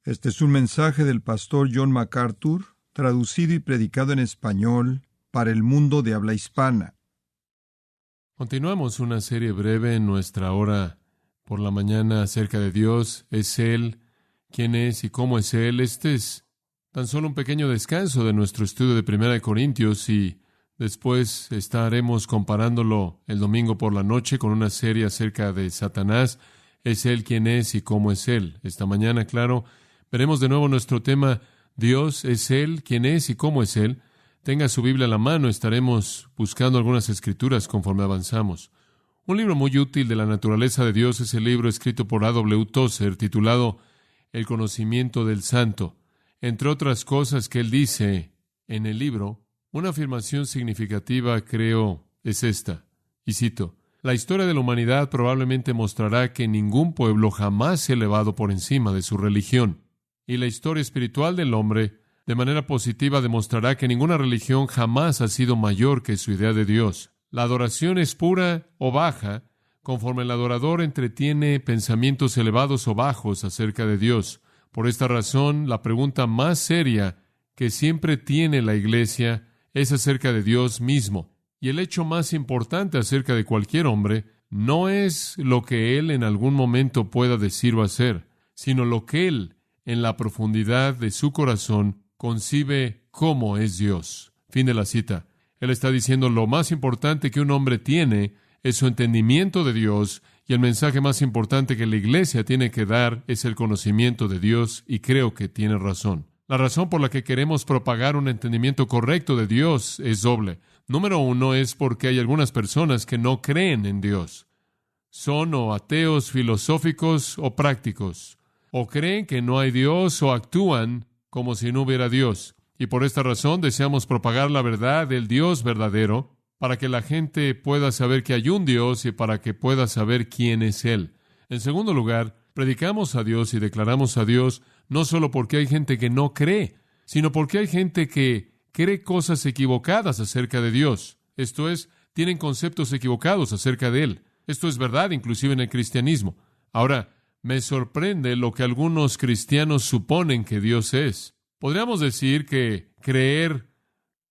Este es un mensaje del pastor John MacArthur, traducido y predicado en español para el mundo de habla hispana. Continuamos una serie breve en nuestra hora por la mañana acerca de Dios. ¿Es Él? ¿Quién es y cómo es Él? Este es tan solo un pequeño descanso de nuestro estudio de 1 Corintios y después estaremos comparándolo el domingo por la noche con una serie acerca de Satanás. ¿Es Él? ¿Quién es y cómo es Él? Esta mañana, claro, veremos de nuevo nuestro tema, Dios, ¿es Él? ¿Quién es y cómo es Él? Tenga su Biblia a la mano, estaremos buscando algunas escrituras conforme avanzamos. Un libro muy útil de la naturaleza de Dios es el libro escrito por A.W. Tozer, titulado El conocimiento del santo. Entre otras cosas que él dice en el libro, una afirmación significativa, creo, es esta, y cito, la historia de la humanidad probablemente mostrará que ningún pueblo jamás se ha elevado por encima de su religión. Y la historia espiritual del hombre, de manera positiva, demostrará que ninguna religión jamás ha sido mayor que su idea de Dios. La adoración es pura o baja, conforme el adorador entretiene pensamientos elevados o bajos acerca de Dios. Por esta razón, la pregunta más seria que siempre tiene la Iglesia es acerca de Dios mismo. Y el hecho más importante acerca de cualquier hombre no es lo que él en algún momento pueda decir o hacer, sino lo que él, en la profundidad de su corazón, concibe cómo es Dios. Fin de la cita. Él está diciendo lo más importante que un hombre tiene es su entendimiento de Dios, y el mensaje más importante que la Iglesia tiene que dar es el conocimiento de Dios, y creo que tiene razón. La razón por la que queremos propagar un entendimiento correcto de Dios es doble. Número uno es porque hay algunas personas que no creen en Dios. Son o ateos filosóficos o prácticos. O creen que no hay Dios o actúan como si no hubiera Dios. Y por esta razón deseamos propagar la verdad del Dios verdadero para que la gente pueda saber que hay un Dios y para que pueda saber quién es Él. En segundo lugar, predicamos a Dios y declaramos a Dios no solo porque hay gente que no cree, sino porque hay gente que cree cosas equivocadas acerca de Dios. Esto es, tienen conceptos equivocados acerca de Él. Esto es verdad inclusive en el cristianismo. Ahora, me sorprende lo que algunos cristianos suponen que Dios es. Podríamos decir que creer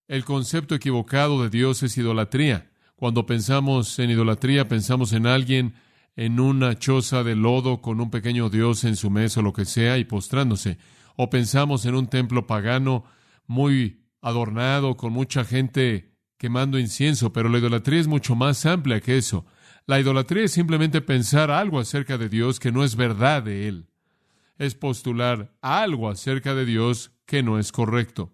el concepto equivocado de Dios es idolatría. Cuando pensamos en idolatría, pensamos en alguien en una choza de lodo con un pequeño Dios en su mesa o lo que sea y postrándose. O pensamos en un templo pagano muy adornado con mucha gente quemando incienso, pero la idolatría es mucho más amplia que eso. La idolatría es simplemente pensar algo acerca de Dios que no es verdad de Él. Es postular algo acerca de Dios que no es correcto.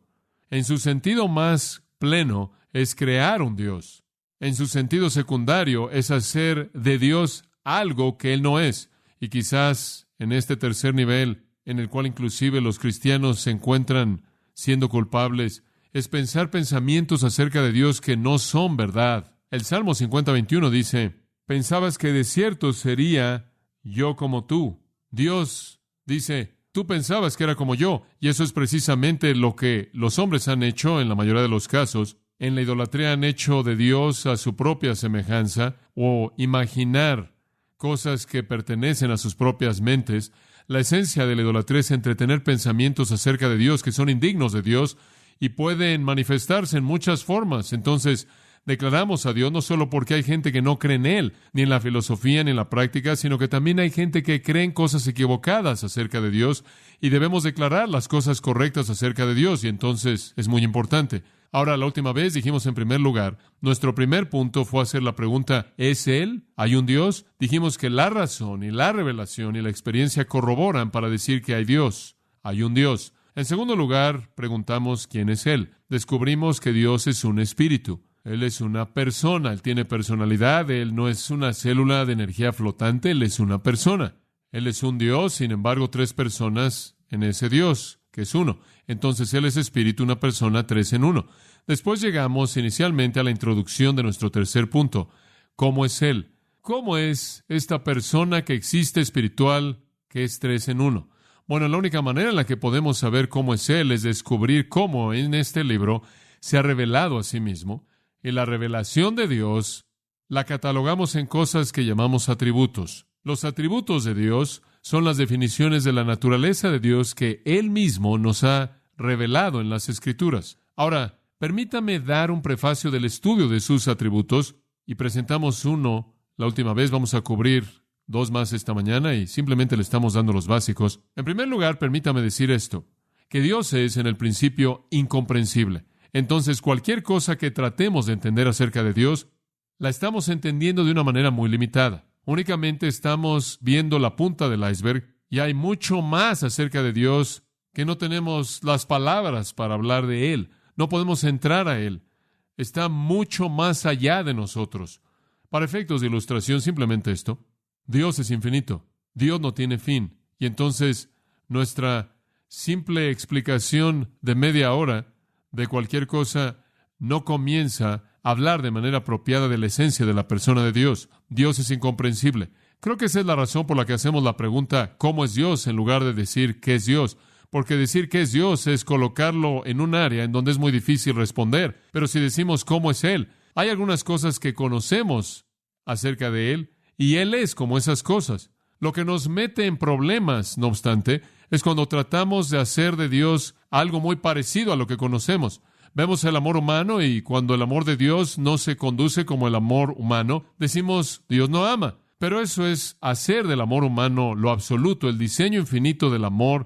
En su sentido más pleno es crear un Dios. En su sentido secundario es hacer de Dios algo que Él no es. Y quizás en este tercer nivel, en el cual inclusive los cristianos se encuentran siendo culpables, es pensar pensamientos acerca de Dios que no son verdad. El Salmo 50:21 dice, pensabas que de cierto sería yo como tú. Dios dice, tú pensabas que era como yo, y eso es precisamente lo que los hombres han hecho en la mayoría de los casos. En la idolatría han hecho de Dios a su propia semejanza, o imaginar cosas que pertenecen a sus propias mentes. La esencia de la idolatría es entretener pensamientos acerca de Dios que son indignos de Dios y pueden manifestarse en muchas formas. Entonces, declaramos a Dios no solo porque hay gente que no cree en Él, ni en la filosofía, ni en la práctica, sino que también hay gente que cree en cosas equivocadas acerca de Dios, y debemos declarar las cosas correctas acerca de Dios, y entonces es muy importante. Ahora, la última vez dijimos en primer lugar, nuestro primer punto fue hacer la pregunta, ¿es Él? ¿Hay un Dios? Dijimos que la razón y la revelación y la experiencia corroboran para decir que hay Dios. Hay un Dios. En segundo lugar, preguntamos, ¿quién es Él? Descubrimos que Dios es un espíritu. Él es una persona, Él tiene personalidad, Él no es una célula de energía flotante, Él es una persona. Él es un Dios, sin embargo, tres personas en ese Dios, que es uno. Entonces, Él es espíritu, una persona, tres en uno. Después llegamos inicialmente a la introducción de nuestro tercer punto. ¿Cómo es Él? ¿Cómo es esta persona que existe espiritual, que es tres en uno? Bueno, la única manera en la que podemos saber cómo es Él es descubrir cómo en este libro se ha revelado a sí mismo. Y la revelación de Dios la catalogamos en cosas que llamamos atributos. Los atributos de Dios son las definiciones de la naturaleza de Dios que Él mismo nos ha revelado en las Escrituras. Ahora, permítame dar un prefacio del estudio de sus atributos, y presentamos uno la última vez. Vamos a cubrir 2 más esta mañana y simplemente le estamos dando los básicos. En primer lugar, permítame decir esto, que Dios es en el principio incomprensible. Entonces, cualquier cosa que tratemos de entender acerca de Dios, la estamos entendiendo de una manera muy limitada. Únicamente estamos viendo la punta del iceberg, y hay mucho más acerca de Dios que no tenemos las palabras para hablar de Él. No podemos entrar a Él. Está mucho más allá de nosotros. Para efectos de ilustración, simplemente esto. Dios es infinito. Dios no tiene fin. Y entonces, nuestra simple explicación de media hora de cualquier cosa no comienza a hablar de manera apropiada de la esencia de la persona de Dios. Dios es incomprensible. Creo que esa es la razón por la que hacemos la pregunta ¿cómo es Dios? En lugar de decir ¿qué es Dios? Porque decir qué es Dios es colocarlo en un área en donde es muy difícil responder. Pero si decimos ¿cómo es Él? Hay algunas cosas que conocemos acerca de Él, y Él es como esas cosas. Lo que nos mete en problemas, no obstante, es cuando tratamos de hacer de Dios algo muy parecido a lo que conocemos. Vemos el amor humano, y cuando el amor de Dios no se conduce como el amor humano, decimos Dios no ama. Pero eso es hacer del amor humano lo absoluto, el diseño infinito del amor,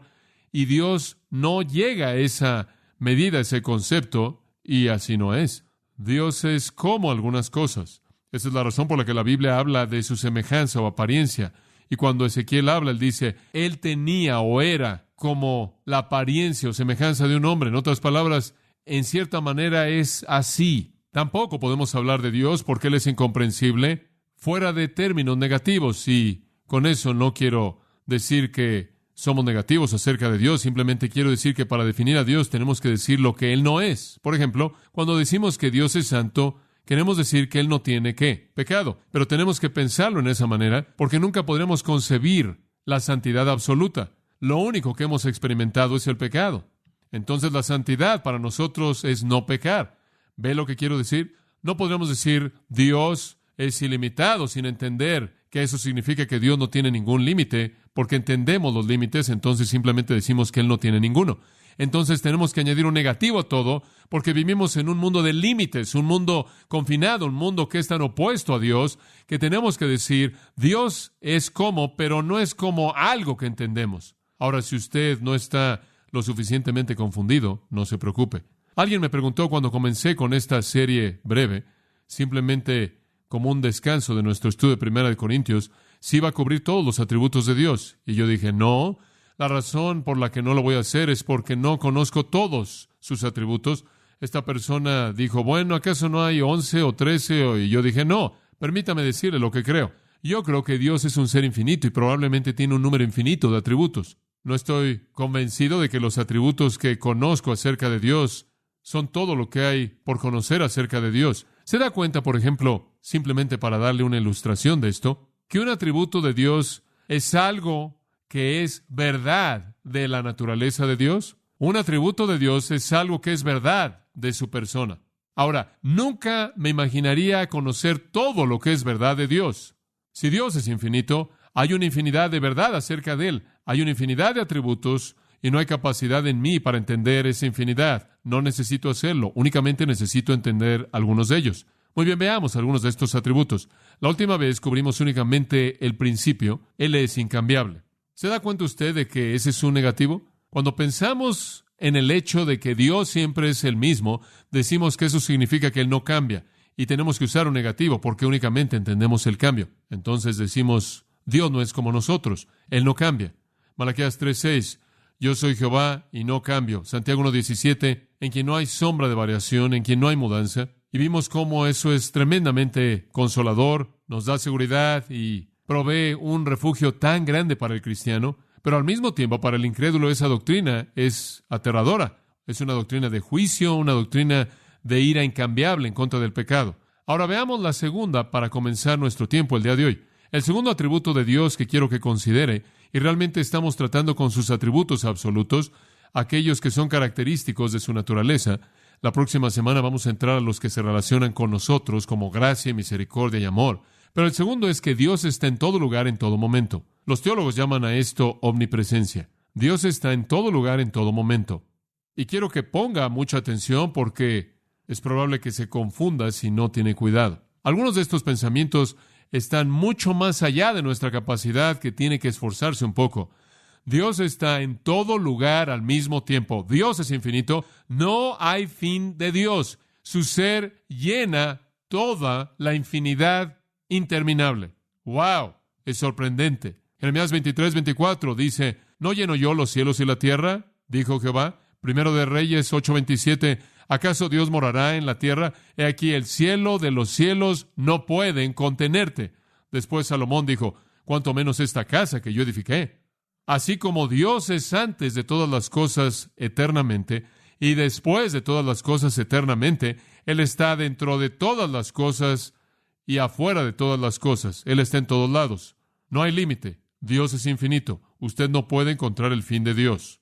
y Dios no llega a esa medida, a ese concepto, y así no es. Dios es como algunas cosas. Esa es la razón por la que la Biblia habla de su semejanza o apariencia. Y cuando Ezequiel habla, él dice, Él tenía o era como la apariencia o semejanza de un hombre. En otras palabras, en cierta manera es así. Tampoco podemos hablar de Dios porque Él es incomprensible fuera de términos negativos. Y con eso no quiero decir que somos negativos acerca de Dios. Simplemente quiero decir que para definir a Dios tenemos que decir lo que Él no es. Por ejemplo, cuando decimos que Dios es santo, queremos decir que Él no tiene ¿qué? Pecado. Pero tenemos que pensarlo en esa manera porque nunca podremos concebir la santidad absoluta. Lo único que hemos experimentado es el pecado. Entonces la santidad para nosotros es no pecar. ¿Ve lo que quiero decir? No podremos decir Dios es ilimitado sin entender que eso significa que Dios no tiene ningún límite, porque entendemos los límites, entonces simplemente decimos que Él no tiene ninguno. Entonces tenemos que añadir un negativo a todo, porque vivimos en un mundo de límites, un mundo confinado, un mundo que es tan opuesto a Dios, que tenemos que decir, Dios es como, pero no es como algo que entendemos. Ahora, si usted no está lo suficientemente confundido, no se preocupe. Alguien me preguntó cuando comencé con esta serie breve, simplemente como un descanso de nuestro estudio de 1 Corintios, si iba a cubrir todos los atributos de Dios. Y yo dije, no, la razón por la que no lo voy a hacer es porque no conozco todos sus atributos. Esta persona dijo, bueno, ¿acaso no hay 11 o 13? Y yo dije, no, permítame decirle lo que creo. Yo creo que Dios es un ser infinito y probablemente tiene un número infinito de atributos. No estoy convencido de que los atributos que conozco acerca de Dios son todo lo que hay por conocer acerca de Dios. ¿Se da cuenta, por ejemplo, simplemente para darle una ilustración de esto, que un atributo de Dios es algo que es verdad de la naturaleza de Dios? Un atributo de Dios es algo que es verdad de su persona. Ahora, nunca me imaginaría conocer todo lo que es verdad de Dios. Si Dios es infinito, hay una infinidad de verdad acerca de Él. Hay una infinidad de atributos y no hay capacidad en mí para entender esa infinidad. No necesito hacerlo, únicamente necesito entender algunos de ellos. Muy bien, veamos algunos de estos atributos. La última vez cubrimos únicamente el principio. Él es incambiable. ¿Se da cuenta usted de que ese es un negativo? Cuando pensamos en el hecho de que Dios siempre es el mismo, decimos que eso significa que Él no cambia. Y tenemos que usar un negativo porque únicamente entendemos el cambio. Entonces decimos, Dios no es como nosotros. Él no cambia. Malaquías 3:6. Yo soy Jehová y no cambio. Santiago 1:17, en quien no hay sombra de variación, en quien no hay mudanza. Y vimos cómo eso es tremendamente consolador, nos da seguridad y provee un refugio tan grande para el cristiano, pero al mismo tiempo para el incrédulo esa doctrina es aterradora. Es una doctrina de juicio, una doctrina de ira incambiable en contra del pecado. Ahora veamos la segunda para comenzar nuestro tiempo el día de hoy. El segundo atributo de Dios que quiero que considere, y realmente estamos tratando con sus atributos absolutos, aquellos que son característicos de su naturaleza. La próxima semana vamos a entrar a los que se relacionan con nosotros como gracia, misericordia y amor. Pero el segundo es que Dios está en todo lugar, en todo momento. Los teólogos llaman a esto omnipresencia. Dios está en todo lugar, en todo momento. Y quiero que ponga mucha atención porque es probable que se confunda si no tiene cuidado. Algunos de estos pensamientos están mucho más allá de nuestra capacidad, que tiene que esforzarse un poco. Dios está en todo lugar al mismo tiempo. Dios es infinito. No hay fin de Dios. Su ser llena toda la infinidad interminable. ¡Wow! Es sorprendente. Jeremías 23:24 dice, ¿no lleno yo los cielos y la tierra? Dijo Jehová. Primero de Reyes 8:27, ¿acaso Dios morará en la tierra? He aquí, el cielo de los cielos no pueden contenerte. Después Salomón dijo, cuánto menos esta casa que yo edifiqué. Así como Dios es antes de todas las cosas eternamente, y después de todas las cosas eternamente, Él está dentro de todas las cosas y afuera de todas las cosas. Él está en todos lados. No hay límite. Dios es infinito. Usted no puede encontrar el fin de Dios.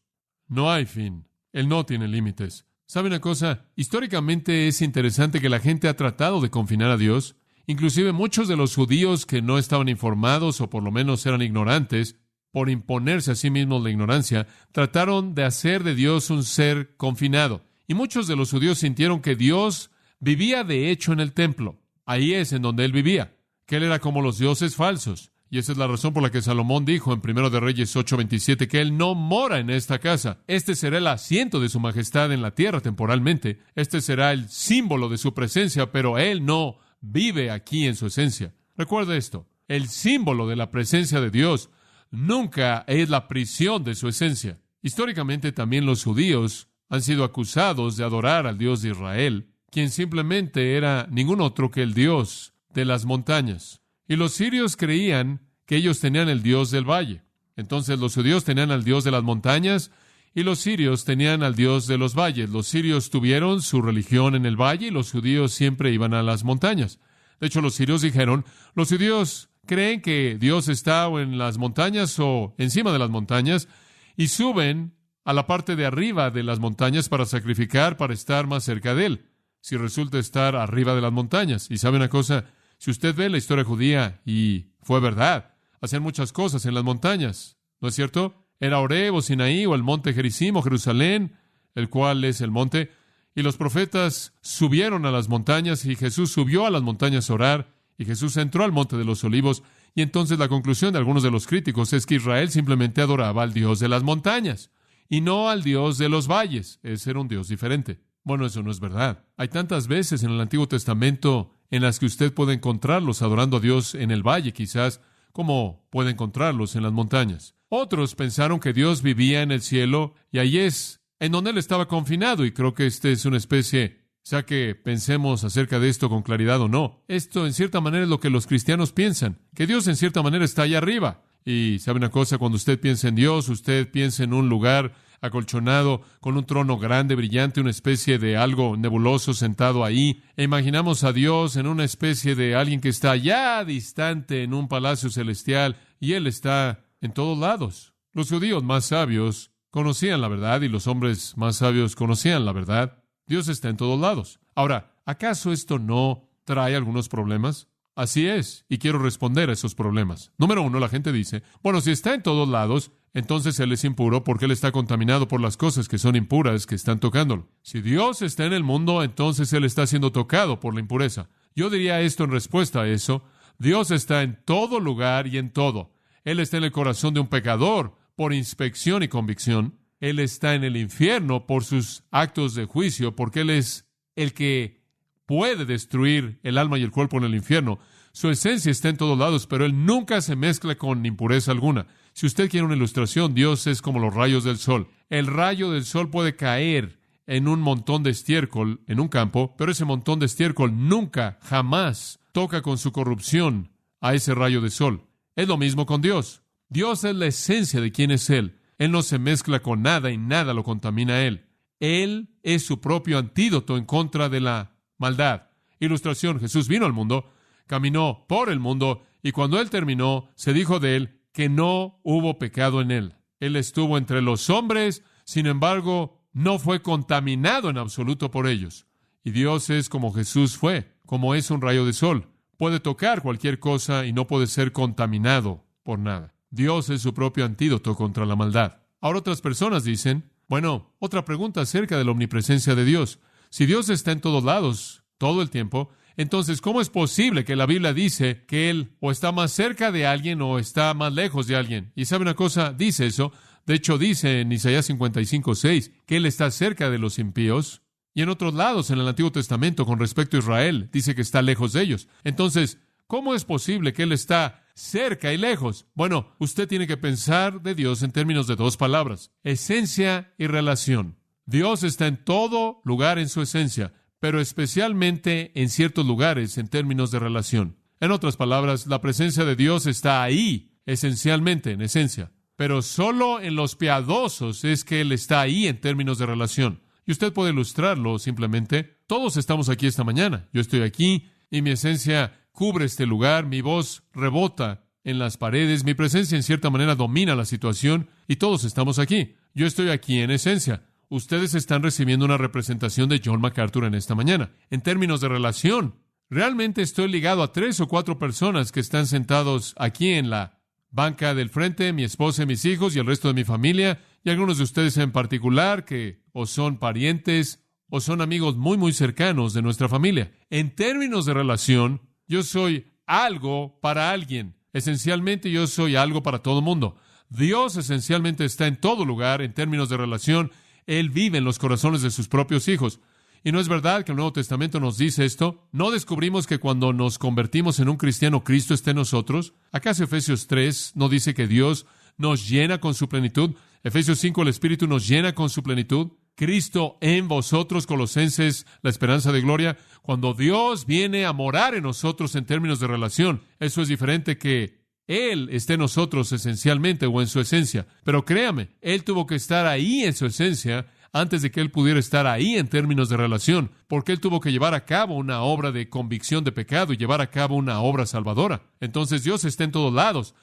No hay fin. Él no tiene límites. ¿Sabe una cosa? Históricamente es interesante que la gente ha tratado de confinar a Dios. Inclusive muchos de los judíos que no estaban informados o por lo menos eran ignorantes, por imponerse a sí mismos la ignorancia, trataron de hacer de Dios un ser confinado. Y muchos de los judíos sintieron que Dios vivía de hecho en el templo. Ahí es en donde Él vivía, que Él era como los dioses falsos. Y esa es la razón por la que Salomón dijo en 1 de Reyes 8:27 que Él no mora en esta casa. Este será el asiento de su majestad en la tierra temporalmente. Este será el símbolo de su presencia, pero Él no vive aquí en su esencia. Recuerda esto, el símbolo de la presencia de Dios nunca es la prisión de su esencia. Históricamente también los judíos han sido acusados de adorar al Dios de Israel, quien simplemente era ningún otro que el Dios de las montañas. Y los sirios creían que ellos tenían el Dios del valle. Entonces los judíos tenían al Dios de las montañas y los sirios tenían al Dios de los valles. Los sirios tuvieron su religión en el valle y los judíos siempre iban a las montañas. De hecho, los sirios dijeron, los judíos creen que Dios está o en las montañas o encima de las montañas y suben a la parte de arriba de las montañas para sacrificar, para estar más cerca de Él, si resulta estar arriba de las montañas. Y sabe una cosa, si usted ve la historia judía, y fue verdad, hacían muchas cosas en las montañas, ¿no es cierto? Era Horeb o Sinaí o el monte Gerizim o Jerusalén, el cual es el monte, y los profetas subieron a las montañas y Jesús subió a las montañas a orar y Jesús entró al monte de los olivos. Y entonces la conclusión de algunos de los críticos es que Israel simplemente adoraba al Dios de las montañas y no al Dios de los valles. Ese era un Dios diferente. Bueno, eso no es verdad. Hay tantas veces en el Antiguo Testamento en las que usted puede encontrarlos adorando a Dios en el valle, quizás, como puede encontrarlos en las montañas. Otros pensaron que Dios vivía en el cielo y ahí es en donde Él estaba confinado, y creo que esta es una especie, sea que pensemos acerca de esto con claridad o no. Esto en cierta manera es lo que los cristianos piensan, que Dios en cierta manera está allá arriba. Y sabe una cosa, cuando usted piensa en Dios, usted piensa en un lugar acolchonado, con un trono grande, brillante, una especie de algo nebuloso sentado ahí. E imaginamos a Dios en una especie de alguien que está allá distante en un palacio celestial, y Él está en todos lados. Los judíos más sabios conocían la verdad, y los hombres más sabios conocían la verdad. Dios está en todos lados. Ahora, ¿acaso esto no trae algunos problemas? Así es, y quiero responder a esos problemas. Número uno, la gente dice, bueno, si está en todos lados, entonces Él es impuro porque Él está contaminado por las cosas que son impuras que están tocándolo. Si Dios está en el mundo, entonces Él está siendo tocado por la impureza. Yo diría esto en respuesta a eso. Dios está en todo lugar y en todo. Él está en el corazón de un pecador por inspección y convicción. Él está en el infierno por sus actos de juicio, porque Él es el que puede destruir el alma y el cuerpo en el infierno. Su esencia está en todos lados, pero Él nunca se mezcla con impureza alguna. Si usted quiere una ilustración, Dios es como los rayos del sol. El rayo del sol puede caer en un montón de estiércol en un campo, pero ese montón de estiércol nunca, jamás toca con su corrupción a ese rayo de sol. Es lo mismo con Dios. Dios es la esencia de quién es Él. Él no se mezcla con nada y nada lo contamina a Él. Él es su propio antídoto en contra de la maldad. Ilustración, Jesús vino al mundo, caminó por el mundo, y cuando Él terminó, se dijo de Él que no hubo pecado en Él. Él estuvo entre los hombres, sin embargo, no fue contaminado en absoluto por ellos. Y Dios es como Jesús fue, como es un rayo de sol. puede tocar cualquier cosa y no puede ser contaminado por nada. Dios es su propio antídoto contra la maldad. Ahora otras personas dicen, bueno, otra pregunta acerca de la omnipresencia de Dios. Si Dios está en todos lados, todo el tiempo, entonces, ¿cómo es posible que la Biblia dice que Él o está más cerca de alguien o está más lejos de alguien? Y ¿sabe una cosa? Dice eso. De hecho, dice en Isaías 55:6 que Él está cerca de los impíos. Y en otros lados, en el Antiguo Testamento, con respecto a Israel, dice que está lejos de ellos. Entonces, ¿cómo es posible que Él está cerca y lejos? Bueno, usted tiene que pensar de Dios en términos de dos palabras: esencia y relación. Dios está en todo lugar en su esencia, pero especialmente en ciertos lugares en términos de relación. En otras palabras, la presencia de Dios está ahí, esencialmente, en esencia. Pero solo en los piadosos es que Él está ahí en términos de relación. Y usted puede ilustrarlo simplemente. Todos estamos aquí esta mañana. Yo estoy aquí y mi esencia cubre este lugar. Mi voz rebota en las paredes. Mi presencia en cierta manera domina la situación y todos estamos aquí. Yo estoy aquí en esencia. Ustedes están recibiendo una representación de John MacArthur en esta mañana. En términos de relación, realmente estoy ligado a 3 o 4 personas que están sentados aquí en la banca del frente, mi esposa y mis hijos y el resto de mi familia, y algunos de ustedes en particular que o son parientes o son amigos muy, muy cercanos de nuestra familia. En términos de relación, yo soy algo para alguien. Esencialmente, yo soy algo para todo el mundo. Dios esencialmente está en todo lugar en términos de relación. Él vive en los corazones de sus propios hijos. ¿Y no es verdad que el Nuevo Testamento nos dice esto? ¿No descubrimos que cuando nos convertimos en un cristiano, Cristo está en nosotros? ¿Acaso Efesios 3 no dice que Dios nos llena con su plenitud? Efesios 5, el Espíritu nos llena con su plenitud. Cristo en vosotros, Colosenses, la esperanza de gloria. Cuando Dios viene a morar en nosotros en términos de relación, eso es diferente que Él esté en nosotros esencialmente o en su esencia. Pero créame, Él tuvo que estar ahí en su esencia antes de que Él pudiera estar ahí en términos de relación, porque Él tuvo que llevar a cabo una obra de convicción de pecado y llevar a cabo una obra salvadora. Entonces Dios está en todos lados,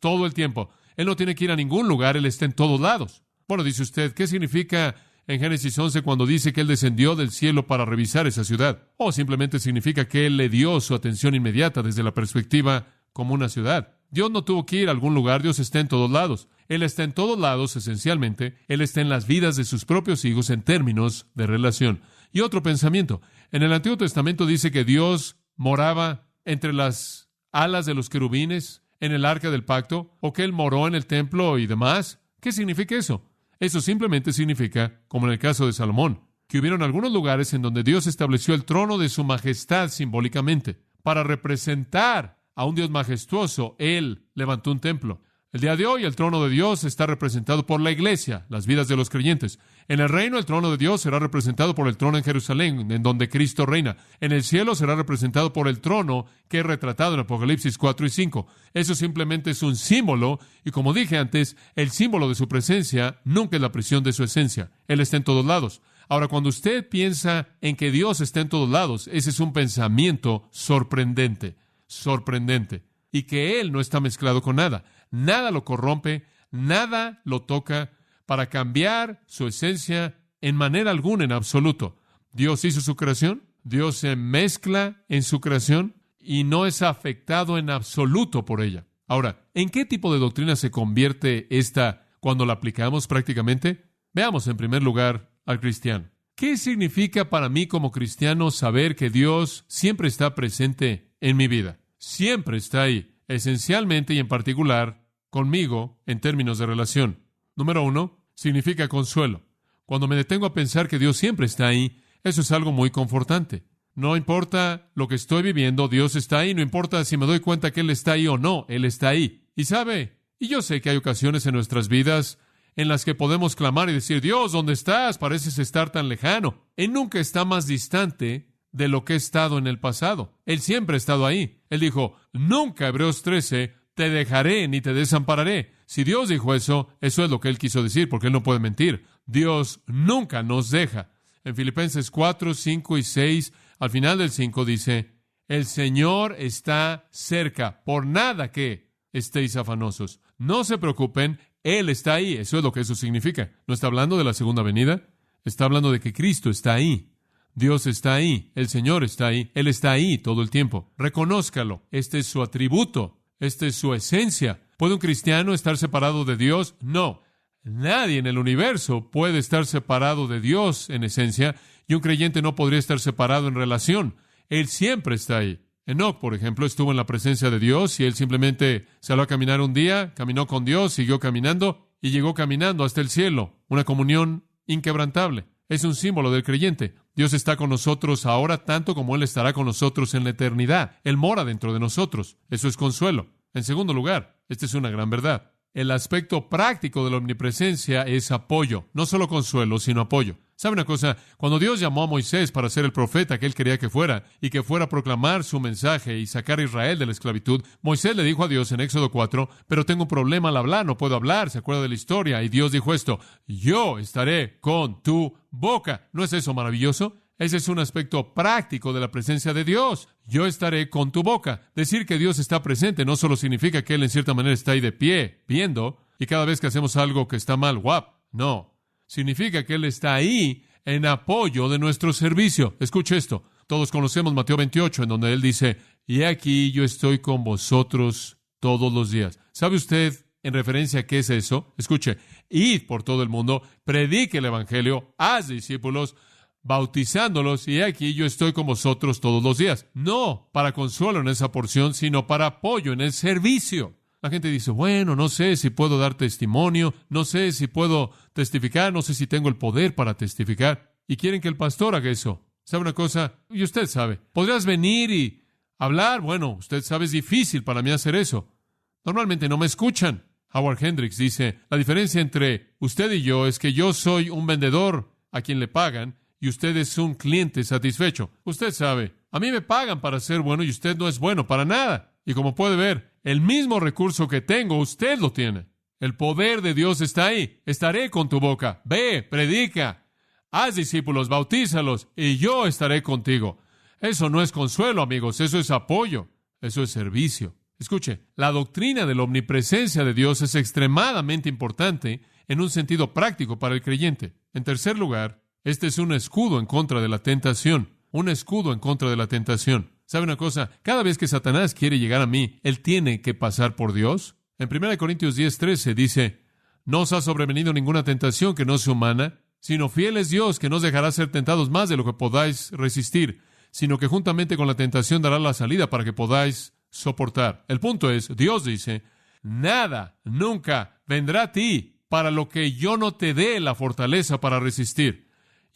todo el tiempo. Él no tiene que ir a ningún lugar, Él está en todos lados. Bueno, dice usted, ¿qué significa en Génesis 11 cuando dice que Él descendió del cielo para revisar esa ciudad? O simplemente significa que Él le dio su atención inmediata desde la perspectiva como una ciudad. Dios no tuvo que ir a algún lugar, Dios está en todos lados. Él está en todos lados, esencialmente. Él está en las vidas de sus propios hijos en términos de relación. Y otro pensamiento. En el Antiguo Testamento dice que Dios moraba entre las alas de los querubines en el arca del pacto, o que Él moró en el templo y demás. ¿Qué significa eso? Eso simplemente significa, como en el caso de Salomón, que hubieron algunos lugares en donde Dios estableció el trono de su majestad simbólicamente. Para representar a un Dios majestuoso, Él levantó un templo. El día de hoy, el trono de Dios está representado por la iglesia, las vidas de los creyentes. En el reino, el trono de Dios será representado por el trono en Jerusalén, en donde Cristo reina. En el cielo será representado por el trono que es retratado en Apocalipsis 4 y 5. Eso simplemente es un símbolo, y como dije antes, el símbolo de su presencia nunca es la prisión de su esencia. Él está en todos lados. Ahora, cuando usted piensa en que Dios está en todos lados, ese es un pensamiento sorprendente, y que Él no está mezclado con nada. Nada lo corrompe, nada lo toca para cambiar su esencia en manera alguna, en absoluto. Dios hizo su creación, Dios se mezcla en su creación y no es afectado en absoluto por ella. Ahora, ¿en qué tipo de doctrina se convierte esta cuando la aplicamos prácticamente? Veamos en primer lugar al cristiano. ¿Qué significa para mí como cristiano saber que Dios siempre está presente en mi vida? Siempre está ahí, esencialmente y en particular conmigo en términos de relación. Número 1, significa consuelo. Cuando me detengo a pensar que Dios siempre está ahí, eso es algo muy confortante. No importa lo que estoy viviendo, Dios está ahí. No importa si me doy cuenta que Él está ahí o no, Él está ahí. Y sabe, y yo sé que hay ocasiones en nuestras vidas en las que podemos clamar y decir, Dios, ¿dónde estás? Pareces estar tan lejano. Él nunca está más distante de lo que ha estado en el pasado. Él siempre ha estado ahí. Él dijo, nunca, Hebreos 13, te dejaré ni te desampararé. Si Dios dijo eso, eso es lo que Él quiso decir, porque Él no puede mentir. Dios nunca nos deja. En Filipenses 4, 5 y 6, al final del 5 dice, el Señor está cerca, por nada que estéis afanosos. No se preocupen, Él está ahí. Eso es lo que eso significa. No está hablando de la segunda venida, está hablando de que Cristo está ahí. Dios está ahí, el Señor está ahí, Él está ahí todo el tiempo. Reconózcalo, este es su atributo, esta es su esencia. ¿Puede un cristiano estar separado de Dios? No. Nadie en el universo puede estar separado de Dios en esencia, y un creyente no podría estar separado en relación. Él siempre está ahí. Enoc, por ejemplo, estuvo en la presencia de Dios y él simplemente salió a caminar un día, caminó con Dios, siguió caminando y llegó caminando hasta el cielo. Una comunión inquebrantable. Es un símbolo del creyente. Dios está con nosotros ahora tanto como Él estará con nosotros en la eternidad. Él mora dentro de nosotros. Eso es consuelo. En segundo lugar, esta es una gran verdad. El aspecto práctico de la omnipresencia es apoyo. No solo consuelo, sino apoyo. ¿Sabe una cosa? Cuando Dios llamó a Moisés para ser el profeta que Él quería que fuera, y que fuera a proclamar su mensaje y sacar a Israel de la esclavitud, Moisés le dijo a Dios en Éxodo 4, pero tengo un problema al hablar, no puedo hablar, ¿se acuerda de la historia? Y Dios dijo esto, yo estaré con tu boca. ¿No es eso maravilloso? Ese es un aspecto práctico de la presencia de Dios. Yo estaré con tu boca. Decir que Dios está presente no solo significa que Él en cierta manera está ahí de pie, viendo, y cada vez que hacemos algo que está mal, ¡guap! No. Significa que Él está ahí en apoyo de nuestro servicio. Escuche esto. Todos conocemos Mateo 28, en donde Él dice, y aquí yo estoy con vosotros todos los días. ¿Sabe usted en referencia a qué es eso? Escuche, id por todo el mundo, predique el Evangelio, haz discípulos, bautizándolos, y aquí yo estoy con vosotros todos los días. No para consuelo en esa porción, sino para apoyo en el servicio. La gente dice, bueno, no sé si puedo dar testimonio, no sé si puedo testificar, no sé si tengo el poder para testificar. Y quieren que el pastor haga eso. ¿Sabe una cosa? Y usted sabe. ¿Podrías venir y hablar? Bueno, usted sabe, es difícil para mí hacer eso. Normalmente no me escuchan. Howard Hendricks dice, la diferencia entre usted y yo es que yo soy un vendedor a quien le pagan y usted es un cliente satisfecho. Usted sabe, a mí me pagan para ser bueno y usted no es bueno para nada. Y como puede ver, el mismo recurso que tengo, usted lo tiene. El poder de Dios está ahí. Estaré con tu boca. Ve, predica. Haz discípulos, bautízalos, y yo estaré contigo. Eso no es consuelo, amigos. Eso es apoyo. Eso es servicio. Escuche, la doctrina de la omnipresencia de Dios es extremadamente importante en un sentido práctico para el creyente. En tercer lugar, este es un escudo en contra de la tentación. Un escudo en contra de la tentación. ¿Sabe una cosa? Cada vez que Satanás quiere llegar a mí, él tiene que pasar por Dios. En 1 Corintios 10:13 dice, no os ha sobrevenido ninguna tentación que no sea humana, sino fiel es Dios, que no os dejará ser tentados más de lo que podáis resistir, sino que juntamente con la tentación dará la salida para que podáis soportar. El punto es, Dios dice, nada, nunca vendrá a ti para lo que yo no te dé la fortaleza para resistir.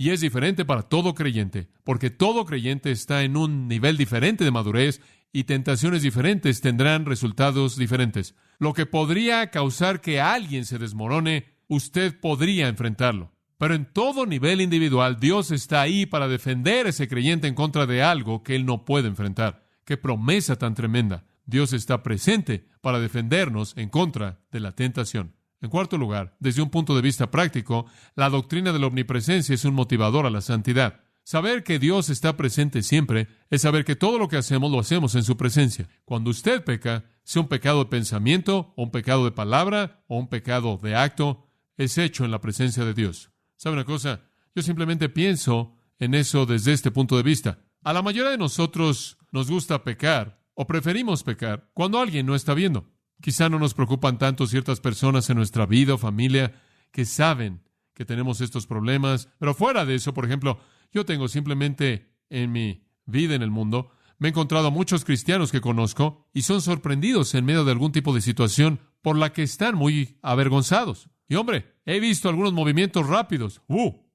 Y es diferente para todo creyente, porque todo creyente está en un nivel diferente de madurez y tentaciones diferentes tendrán resultados diferentes. Lo que podría causar que alguien se desmorone, usted podría enfrentarlo. Pero en todo nivel individual, Dios está ahí para defender a ese creyente en contra de algo que él no puede enfrentar. ¡Qué promesa tan tremenda! Dios está presente para defendernos en contra de la tentación. En cuarto lugar, desde un punto de vista práctico, la doctrina de la omnipresencia es un motivador a la santidad. Saber que Dios está presente siempre es saber que todo lo que hacemos lo hacemos en su presencia. Cuando usted peca, sea un pecado de pensamiento, o un pecado de palabra, o un pecado de acto, es hecho en la presencia de Dios. ¿Sabe una cosa? Yo simplemente pienso en eso desde este punto de vista. A la mayoría de nosotros nos gusta pecar, o preferimos pecar, cuando alguien no está viendo. Quizá no nos preocupan tanto ciertas personas en nuestra vida o familia que saben que tenemos estos problemas, pero fuera de eso, por ejemplo, yo tengo simplemente en mi vida en el mundo, me he encontrado a muchos cristianos que conozco y son sorprendidos en medio de algún tipo de situación por la que están muy avergonzados. Y hombre, he visto algunos movimientos rápidos.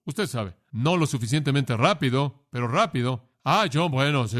Usted sabe, no lo suficientemente rápido, pero rápido. John, bueno, sí,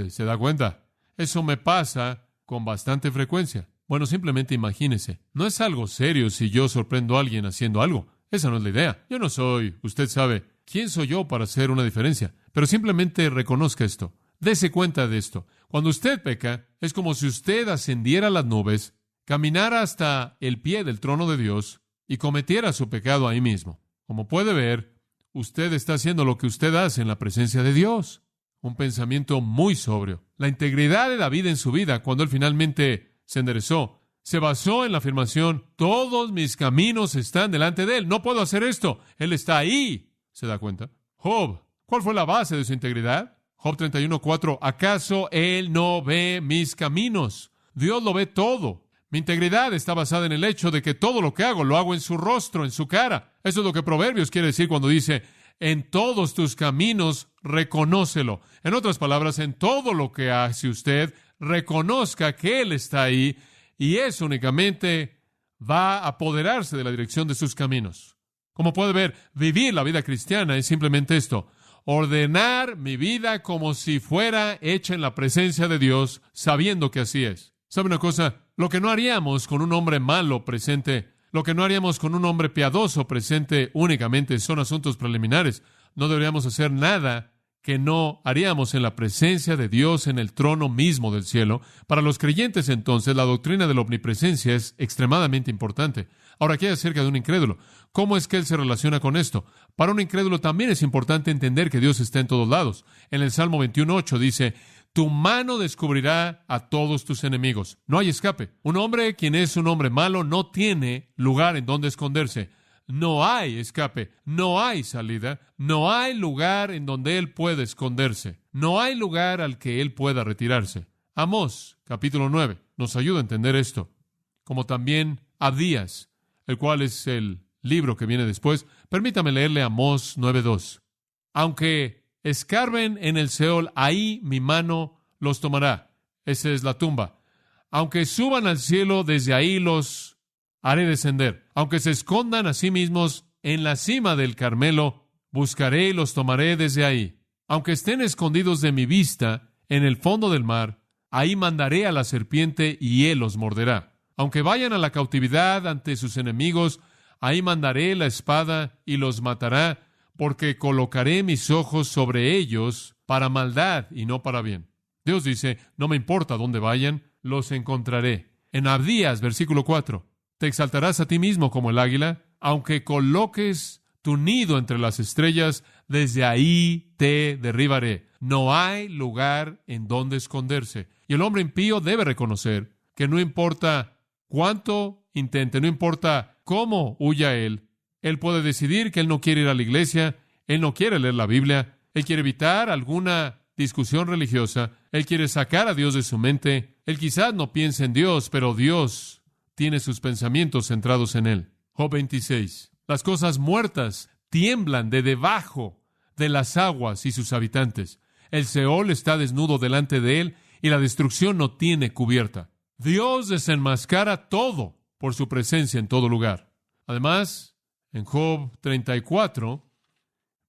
se da cuenta. Eso me pasa con bastante frecuencia. Bueno, simplemente imagínese. No es algo serio si yo sorprendo a alguien haciendo algo. Esa no es la idea. Yo no soy, usted sabe, ¿quién soy yo para hacer una diferencia? Pero simplemente reconozca esto. Dese cuenta de esto. Cuando usted peca, es como si usted ascendiera a las nubes, caminara hasta el pie del trono de Dios y cometiera su pecado ahí mismo. Como puede ver, usted está haciendo lo que usted hace en la presencia de Dios. Un pensamiento muy sobrio. La integridad de David en su vida, cuando él finalmente se enderezó, se basó en la afirmación, todos mis caminos están delante de él, no puedo hacer esto, él está ahí. ¿Se da cuenta? Job, ¿Cuál fue la base de su integridad? Job 31:4, ¿acaso Él no ve mis caminos? Dios lo ve todo. Mi integridad está basada en el hecho de que todo lo que hago, lo hago en su rostro, en su cara. Eso es lo que Proverbios quiere decir cuando dice, en todos tus caminos, reconócelo. En otras palabras, en todo lo que hace usted, reconozca que Él está ahí y eso únicamente va a apoderarse de la dirección de sus caminos. Como puede ver, vivir la vida cristiana es simplemente esto: ordenar mi vida como si fuera hecha en la presencia de Dios, sabiendo que así es. ¿Sabe una cosa? Lo que no haríamos con un hombre malo presente, lo que no haríamos con un hombre piadoso presente, únicamente son asuntos preliminares. No deberíamos hacer nada que no haríamos en la presencia de Dios en el trono mismo del cielo. Para los creyentes, entonces, la doctrina de la omnipresencia es extremadamente importante. Ahora, ¿qué hay acerca de un incrédulo? ¿Cómo es que él se relaciona con esto? Para un incrédulo también es importante entender que Dios está en todos lados. En el Salmo 21:8 dice, tu mano descubrirá a todos tus enemigos. No hay escape. Un hombre quien es un hombre malo no tiene lugar en donde esconderse. No hay escape, no hay salida, no hay lugar en donde él pueda esconderse. No hay lugar al que él pueda retirarse. Amós, capítulo 9, nos ayuda a entender esto. Como también Abdías, el cual es el libro que viene después. Permítame leerle Amós 9:2. Aunque escarben en el Seol, ahí mi mano los tomará. Esa es la tumba. Aunque suban al cielo, desde ahí los haré descender. Aunque se escondan a sí mismos en la cima del Carmelo, buscaré y los tomaré desde ahí. Aunque estén escondidos de mi vista en el fondo del mar, ahí mandaré a la serpiente y él los morderá. Aunque vayan a la cautividad ante sus enemigos, ahí mandaré la espada y los matará, porque colocaré mis ojos sobre ellos para maldad y no para bien. Dios dice, no me importa dónde vayan, los encontraré. En Abdías, versículo 4, te exaltarás a ti mismo como el águila, aunque coloques tu nido entre las estrellas, desde ahí te derribaré. No hay lugar en donde esconderse. Y el hombre impío debe reconocer que no importa cuánto intente, no importa cómo huya él puede decidir que él no quiere ir a la iglesia, él no quiere leer la Biblia, él quiere evitar alguna discusión religiosa, él quiere sacar a Dios de su mente, él quizás no piense en Dios, pero Dios tiene sus pensamientos centrados en él. Job 26. Las cosas muertas tiemblan de debajo de las aguas y sus habitantes. El Seol está desnudo delante de él y la destrucción no tiene cubierta. Dios desenmascara todo por su presencia en todo lugar. Además, en Job 34,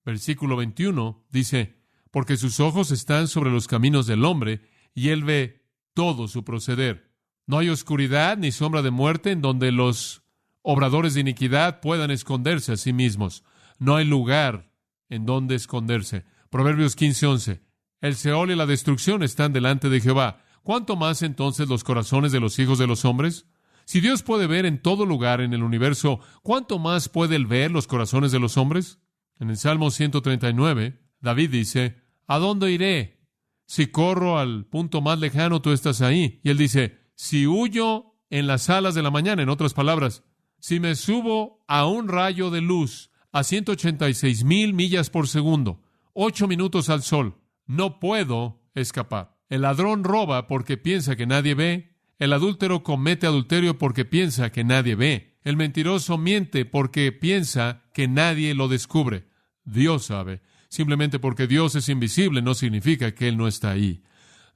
versículo 21, dice, porque sus ojos están sobre los caminos del hombre y él ve todo su proceder. No hay oscuridad ni sombra de muerte en donde los obradores de iniquidad puedan esconderse a sí mismos. No hay lugar en donde esconderse. Proverbios 15:11. El Seol y la destrucción están delante de Jehová. ¿Cuánto más entonces los corazones de los hijos de los hombres? Si Dios puede ver en todo lugar en el universo, ¿cuánto más puede Él ver los corazones de los hombres? En el Salmo 139, David dice, ¿a dónde iré? Si corro al punto más lejano, tú estás ahí. Y él dice, si huyo en las alas de la mañana, en otras palabras, si me subo a un rayo de luz a 186,000 millas por segundo, 8 minutos al sol, no puedo escapar. El ladrón roba porque piensa que nadie ve. El adúltero comete adulterio porque piensa que nadie ve. El mentiroso miente porque piensa que nadie lo descubre. Dios sabe. Simplemente porque Dios es invisible no significa que Él no está ahí.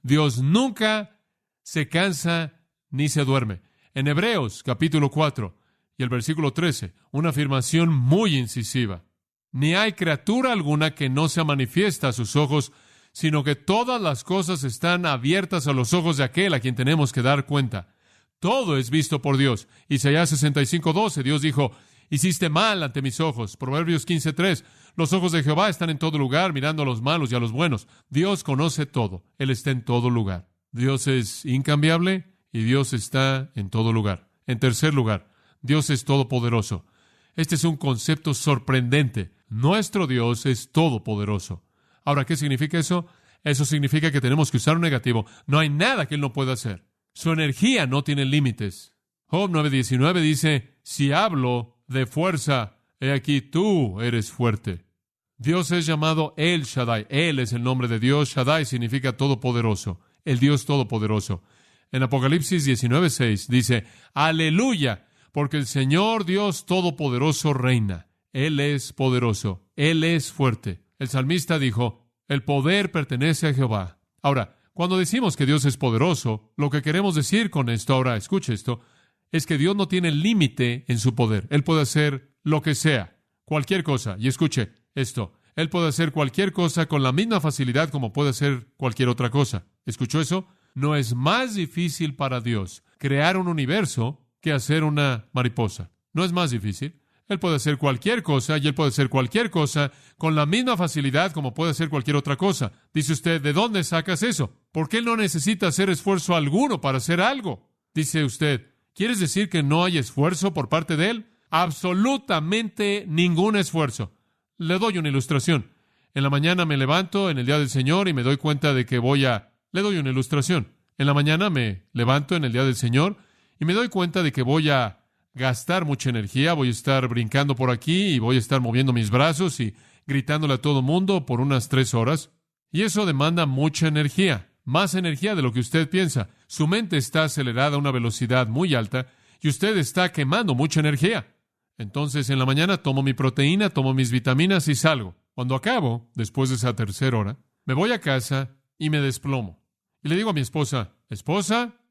Dios nunca se cansa ni se duerme. En Hebreos, capítulo 4 y el versículo 13, una afirmación muy incisiva. Ni hay criatura alguna que no sea manifiesta a sus ojos, sino que todas las cosas están abiertas a los ojos de aquel a quien tenemos que dar cuenta. Todo es visto por Dios. Isaías 65:12, Dios dijo, hiciste mal ante mis ojos. Proverbios 15:3, los ojos de Jehová están en todo lugar, mirando a los malos y a los buenos. Dios conoce todo. Él está en todo lugar. Dios es incambiable y Dios está en todo lugar. En tercer lugar, Dios es todopoderoso. Este es un concepto sorprendente. Nuestro Dios es todopoderoso. Ahora, ¿qué significa eso? Eso significa que tenemos que usar un negativo. No hay nada que Él no pueda hacer. Su energía no tiene límites. Job 9:19 dice, si hablo de fuerza, he aquí tú eres fuerte. Dios es llamado El Shaddai. Él es el nombre de Dios. Shaddai significa todopoderoso, el Dios todopoderoso. En Apocalipsis 19:6 dice, aleluya, porque el Señor Dios todopoderoso reina. Él es poderoso, Él es fuerte. El salmista dijo, el poder pertenece a Jehová. Ahora, cuando decimos que Dios es poderoso, lo que queremos decir con esto, ahora escuche esto, es que Dios no tiene límite en su poder. Él puede hacer lo que sea, cualquier cosa. Y escuche esto, Él puede hacer cualquier cosa con la misma facilidad como puede hacer cualquier otra cosa. ¿Escuchó eso? No es más difícil para Dios crear un universo que hacer una mariposa. No es más difícil. Él puede hacer cualquier cosa y Él puede hacer cualquier cosa con la misma facilidad como puede hacer cualquier otra cosa. Dice usted, ¿de dónde sacas eso? Porque Él no necesita hacer esfuerzo alguno para hacer algo. Dice usted, ¿quieres decir que no hay esfuerzo por parte de Él? Absolutamente ningún esfuerzo. Le doy una ilustración. En la mañana me levanto en el día del Señor y me doy cuenta de que Le doy una ilustración. En la mañana me levanto en el día del Señor y me doy cuenta de que voy a gastar mucha energía, voy a estar brincando por aquí y voy a estar moviendo mis brazos y gritándole a todo mundo por unas 3 horas. Y eso demanda mucha energía, más energía de lo que usted piensa. Su mente está acelerada a una velocidad muy alta y usted está quemando mucha energía. Entonces, en la mañana tomo mi proteína, tomo mis vitaminas y salgo. Cuando acabo, después de esa 3.ª hora, me voy a casa y me desplomo. Y le digo a mi esposa,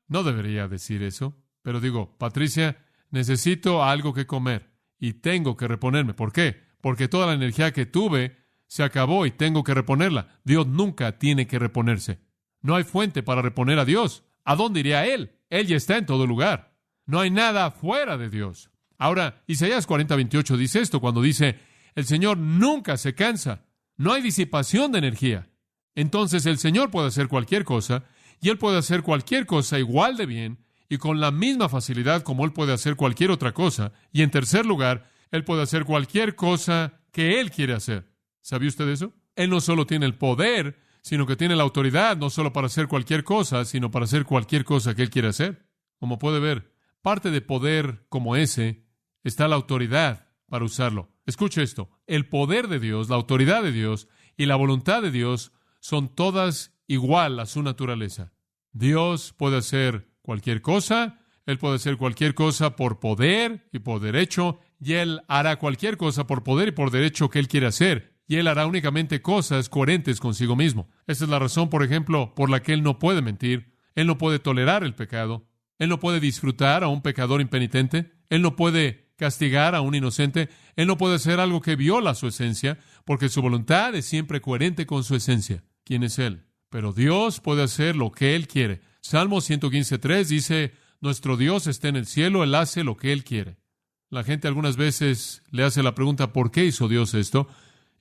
no debería decir eso, pero digo, Patricia, necesito algo que comer y tengo que reponerme. ¿Por qué? Porque toda la energía que tuve se acabó y tengo que reponerla. Dios nunca tiene que reponerse. No hay fuente para reponer a Dios. ¿A dónde iría Él? Él ya está en todo lugar. No hay nada fuera de Dios. Ahora, Isaías 40:28 dice esto cuando dice, el Señor nunca se cansa. No hay disipación de energía. Entonces el Señor puede hacer cualquier cosa y Él puede hacer cualquier cosa igual de bien y con la misma facilidad como Él puede hacer cualquier otra cosa. Y en tercer lugar, Él puede hacer cualquier cosa que Él quiere hacer. ¿Sabía usted eso? Él no solo tiene el poder, sino que tiene la autoridad, no solo para hacer cualquier cosa, sino para hacer cualquier cosa que Él quiere hacer. Como puede ver, parte de poder como ese está la autoridad para usarlo. Escuche esto. El poder de Dios, la autoridad de Dios y la voluntad de Dios son todas igual a su naturaleza. Dios puede hacer cualquier cosa, Él puede hacer cualquier cosa por poder y por derecho, y Él hará cualquier cosa por poder y por derecho que Él quiere hacer, y Él hará únicamente cosas coherentes consigo mismo. Esta es la razón, por ejemplo, por la que Él no puede mentir, Él no puede tolerar el pecado, Él no puede disfrutar a un pecador impenitente, Él no puede castigar a un inocente, Él no puede hacer algo que viola su esencia, porque su voluntad es siempre coherente con su esencia. ¿Quién es Él? Pero Dios puede hacer lo que Él quiere. Salmo 115:3 dice, nuestro Dios está en el cielo, Él hace lo que Él quiere. La gente algunas veces le hace la pregunta, ¿por qué hizo Dios esto?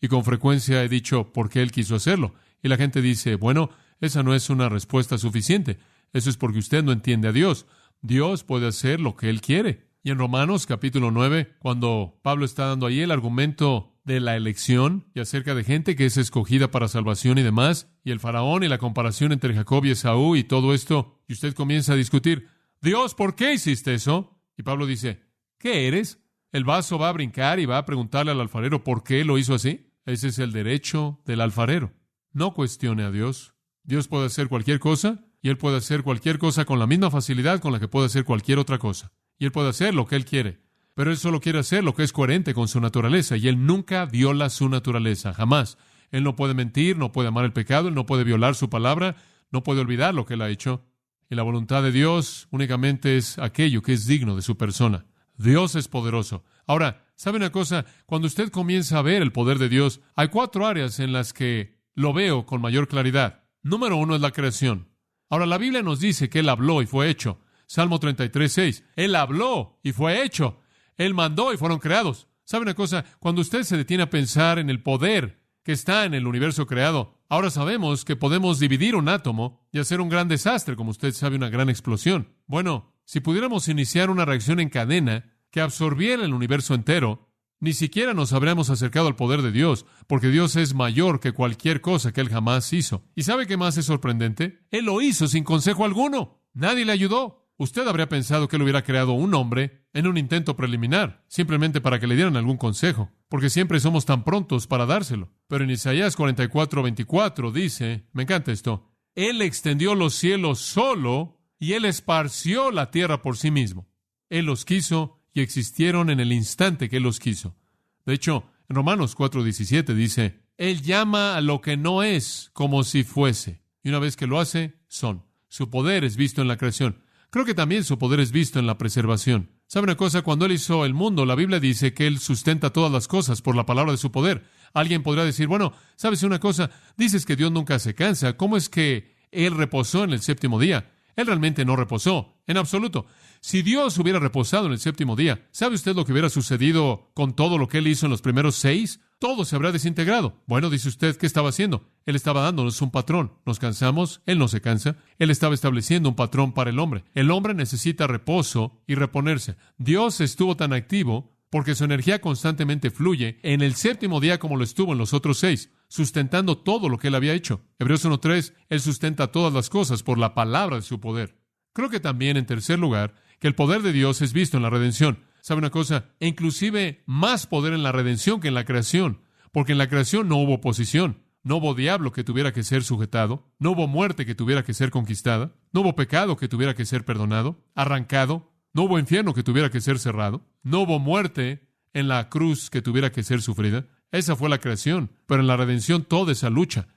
Y con frecuencia he dicho, ¿por qué Él quiso hacerlo? Y la gente dice, bueno, esa no es una respuesta suficiente. Eso es porque usted no entiende a Dios. Dios puede hacer lo que Él quiere. Y en Romanos capítulo 9, cuando Pablo está dando ahí el argumento de la elección y acerca de gente que es escogida para salvación y demás, y el faraón y la comparación entre Jacob y Esaú y todo esto, y usted comienza a discutir, Dios, ¿por qué hiciste eso? Y Pablo dice, ¿qué eres? El vaso va a brincar y va a preguntarle al alfarero por qué lo hizo así. Ese es el derecho del alfarero. No cuestione a Dios. Dios puede hacer cualquier cosa, y Él puede hacer cualquier cosa con la misma facilidad con la que puede hacer cualquier otra cosa. Y Él puede hacer lo que Él quiere. Pero Él solo quiere hacer lo que es coherente con su naturaleza, y Él nunca viola su naturaleza, jamás. Él no puede mentir, no puede amar el pecado, Él no puede violar su palabra, no puede olvidar lo que Él ha hecho. Y la voluntad de Dios únicamente es aquello que es digno de su persona. Dios es poderoso. Ahora, ¿sabe una cosa? Cuando usted comienza a ver el poder de Dios, hay 4 áreas en las que lo veo con mayor claridad. Número 1 es la creación. Ahora, la Biblia nos dice que Él habló y fue hecho. Salmo 33:6. Él habló y fue hecho. Él mandó y fueron creados. ¿Sabe una cosa? Cuando usted se detiene a pensar en el poder que está en el universo creado, ahora sabemos que podemos dividir un átomo y hacer un gran desastre, como usted sabe, una gran explosión. Bueno, si pudiéramos iniciar una reacción en cadena que absorbiera el universo entero, ni siquiera nos habríamos acercado al poder de Dios, porque Dios es mayor que cualquier cosa que Él jamás hizo. ¿Y sabe qué más es sorprendente? Él lo hizo sin consejo alguno. Nadie le ayudó. Usted habría pensado que Él hubiera creado un hombre en un intento preliminar, simplemente para que le dieran algún consejo. porque siempre somos tan prontos para dárselo. Pero en Isaías 44:24 dice, me encanta esto, Él extendió los cielos solo y Él esparció la tierra por sí mismo. Él los quiso y existieron en el instante que Él los quiso. De hecho, en Romanos 4:17 dice, Él llama a lo que no es como si fuese. Y una vez que lo hace, son. Su poder es visto en la creación. Creo que también su poder es visto en la preservación. ¿Sabe una cosa? Cuando Él hizo el mundo, la Biblia dice que Él sustenta todas las cosas por la palabra de su poder. Alguien podrá decir, bueno, ¿sabes una cosa? Dices que Dios nunca se cansa. ¿Cómo es que Él reposó en el séptimo día? Él realmente no reposó, en absoluto. Si Dios hubiera reposado en el séptimo día, ¿sabe usted lo que hubiera sucedido con todo lo que Él hizo en los primeros 6? Todo se habría desintegrado. Bueno, dice usted, ¿qué estaba haciendo? Él estaba dándonos un patrón. Nos cansamos, Él no se cansa. Él estaba estableciendo un patrón para el hombre. El hombre necesita reposo y reponerse. Dios estuvo tan activo porque su energía constantemente fluye en el séptimo día como lo estuvo en los otros 6, sustentando todo lo que Él había hecho. Hebreos 1:3, Él sustenta todas las cosas por la palabra de su poder. Creo que también, en tercer lugar, que el poder de Dios es visto en la redención. ¿Sabe una cosa? E inclusive más poder en la redención que en la creación, porque en la creación no hubo oposición, no hubo diablo que tuviera que ser sujetado, no hubo muerte que tuviera que ser conquistada, no hubo pecado que tuviera que ser perdonado, arrancado, no hubo infierno que tuviera que ser cerrado, no hubo muerte en la cruz que tuviera que ser sufrida. Esa fue la creación, pero en la redención toda esa lucha.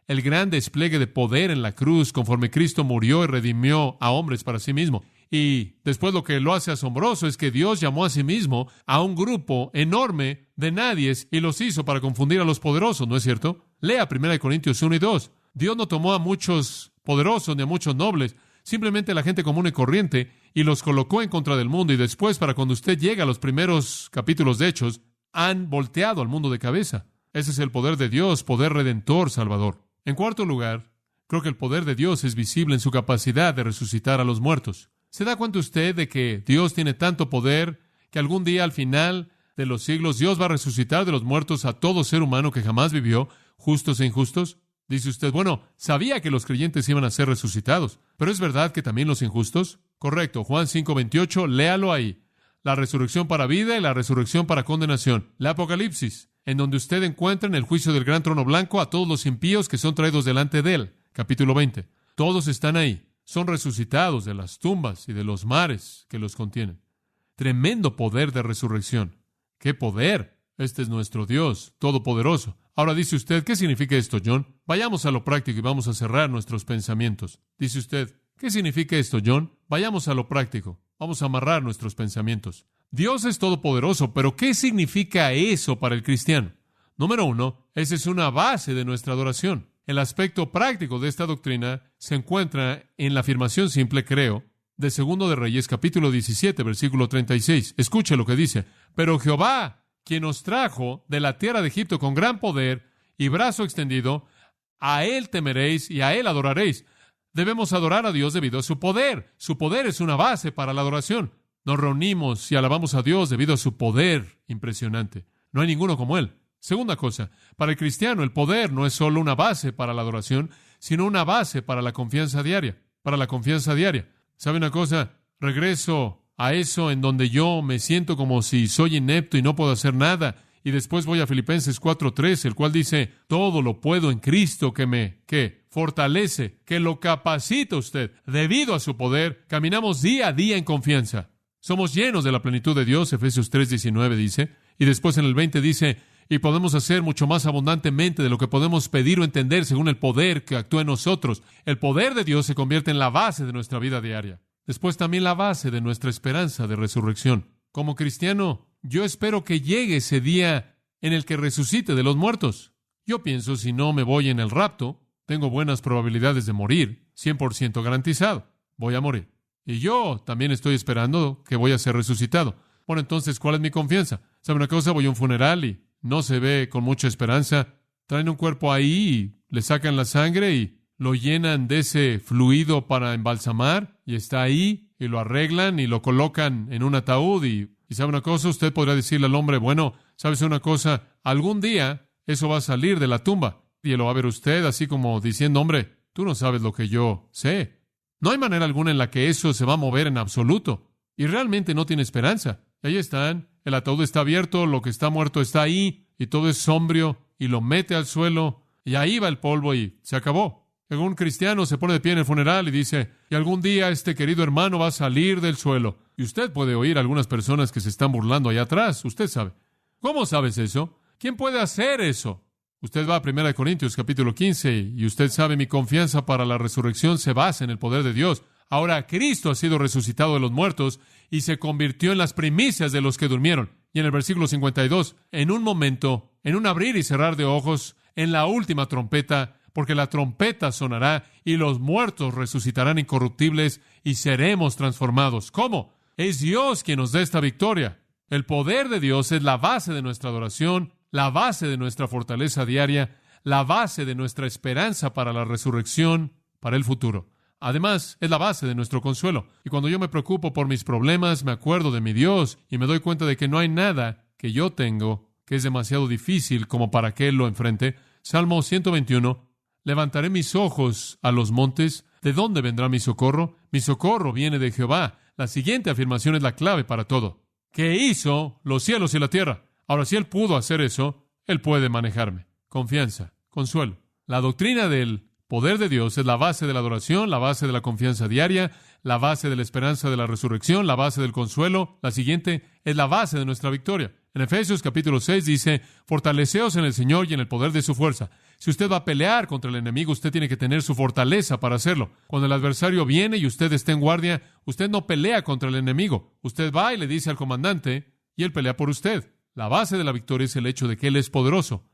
El gran despliegue de poder en la cruz conforme Cristo murió y redimió a hombres para sí mismo. Y después lo que lo hace asombroso es que Dios llamó a sí mismo a un grupo enorme de nadies y los hizo para confundir a los poderosos, ¿no es cierto? Lea 1 Corintios 1 y 2. Dios no tomó a muchos poderosos ni a muchos nobles, simplemente a la gente común y corriente, y los colocó en contra del mundo. Y después, para cuando usted llega a los primeros capítulos de Hechos, han volteado al mundo de cabeza. Ese es el poder de Dios, poder redentor, salvador. En cuarto lugar, creo que el poder de Dios es visible en su capacidad de resucitar a los muertos. ¿Se da cuenta usted de que Dios tiene tanto poder que algún día al final de los siglos Dios va a resucitar de los muertos a todo ser humano que jamás vivió, justos e injustos? Dice usted, bueno, sabía que los creyentes iban a ser resucitados, pero ¿es verdad que también los injustos? Correcto, Juan 5:28, léalo ahí. La resurrección para vida y la resurrección para condenación. La Apocalipsis, en donde usted encuentra en el juicio del gran trono blanco a todos los impíos que son traídos delante de él. Capítulo 20. Todos están ahí. Son resucitados de las tumbas y de los mares que los contienen. Tremendo poder de resurrección. ¡Qué poder! Este es nuestro Dios todopoderoso. Ahora dice usted, ¿qué significa esto, John? Vayamos a lo práctico y vamos a cerrar nuestros pensamientos. Dice usted, ¿qué significa esto, John? Vayamos a lo práctico. Vamos a amarrar nuestros pensamientos. Dios es todopoderoso, pero ¿qué significa eso para el cristiano? Número 1, esa es una base de nuestra adoración. El aspecto práctico de esta doctrina se encuentra en la afirmación simple, creo, de 2 de Reyes, capítulo 17, versículo 36. Escuche lo que dice. Pero Jehová, quien os trajo de la tierra de Egipto con gran poder y brazo extendido, a Él temeréis y a Él adoraréis. Debemos adorar a Dios debido a su poder. Su poder es una base para la adoración. Nos reunimos y alabamos a Dios debido a su poder impresionante. No hay ninguno como Él. Segunda cosa, para el cristiano el poder no es solo una base para la adoración, sino una base para la confianza diaria. Para la confianza diaria. ¿Sabe una cosa? Regreso a eso en donde yo me siento como si soy inepto y no puedo hacer nada. Y después voy a Filipenses 4:3, el cual dice, todo lo puedo en Cristo que me, fortalece, que lo capacita usted. Debido a su poder, caminamos día a día en confianza. Somos llenos de la plenitud de Dios, Efesios 3:19 dice. Y después en el 20 dice, y podemos hacer mucho más abundantemente de lo que podemos pedir o entender según el poder que actúa en nosotros. El poder de Dios se convierte en la base de nuestra vida diaria. Después también la base de nuestra esperanza de resurrección. Como cristiano, yo espero que llegue ese día en el que resucite de los muertos. Yo pienso, si no me voy en el rapto, tengo buenas probabilidades de morir, 100% garantizado. Voy a morir. Y yo también estoy esperando que voy a ser resucitado. Bueno, entonces, ¿cuál es mi confianza? ¿Sabe una cosa? Voy a un funeral y no se ve con mucha esperanza. Traen un cuerpo ahí y le sacan la sangre y lo llenan de ese fluido para embalsamar y está ahí y lo arreglan y lo colocan en un ataúd y ¿sabe una cosa? Usted podrá decirle al hombre, bueno, ¿sabes una cosa? Algún día eso va a salir de la tumba y él lo va a ver usted así como diciendo, hombre, tú no sabes lo que yo sé. No hay manera alguna en la que eso se va a mover en absoluto y realmente no tiene esperanza. Ahí están. El ataúd está abierto, lo que está muerto está ahí, y todo es sombrío, y lo mete al suelo, y ahí va el polvo y se acabó. Un cristiano se pone de pie en el funeral y dice, y algún día este querido hermano va a salir del suelo. Y usted puede oír a algunas personas que se están burlando allá atrás, usted sabe. ¿Cómo sabes eso? ¿Quién puede hacer eso? Usted va a 1 Corintios capítulo 15 y usted sabe, mi confianza para la resurrección se basa en el poder de Dios. Ahora Cristo ha sido resucitado de los muertos y se convirtió en las primicias de los que durmieron. Y en el versículo 52, en un momento, en un abrir y cerrar de ojos, en la última trompeta, porque la trompeta sonará y los muertos resucitarán incorruptibles y seremos transformados. ¿Cómo? Es Dios quien nos da esta victoria. El poder de Dios es la base de nuestra adoración, la base de nuestra fortaleza diaria, la base de nuestra esperanza para la resurrección, para el futuro. Además, es la base de nuestro consuelo. Y cuando yo me preocupo por mis problemas, me acuerdo de mi Dios y me doy cuenta de que no hay nada que yo tengo que es demasiado difícil como para que Él lo enfrente. Salmo 121, levantaré mis ojos a los montes. ¿De dónde vendrá mi socorro? Mi socorro viene de Jehová. La siguiente afirmación es la clave para todo. ¿Qué hizo los cielos y la tierra? Ahora, si Él pudo hacer eso, Él puede manejarme. Confianza, consuelo. La doctrina del poder de Dios es la base de la adoración, la base de la confianza diaria, la base de la esperanza de la resurrección, la base del consuelo. La siguiente es la base de nuestra victoria. En Efesios capítulo 6 dice, fortaleceos en el Señor y en el poder de su fuerza. Si usted va a pelear contra el enemigo, usted tiene que tener su fortaleza para hacerlo. Cuando el adversario viene y usted está en guardia, usted no pelea contra el enemigo. Usted va y le dice al comandante y él pelea por usted. La base de la victoria es el hecho de que Él es poderoso.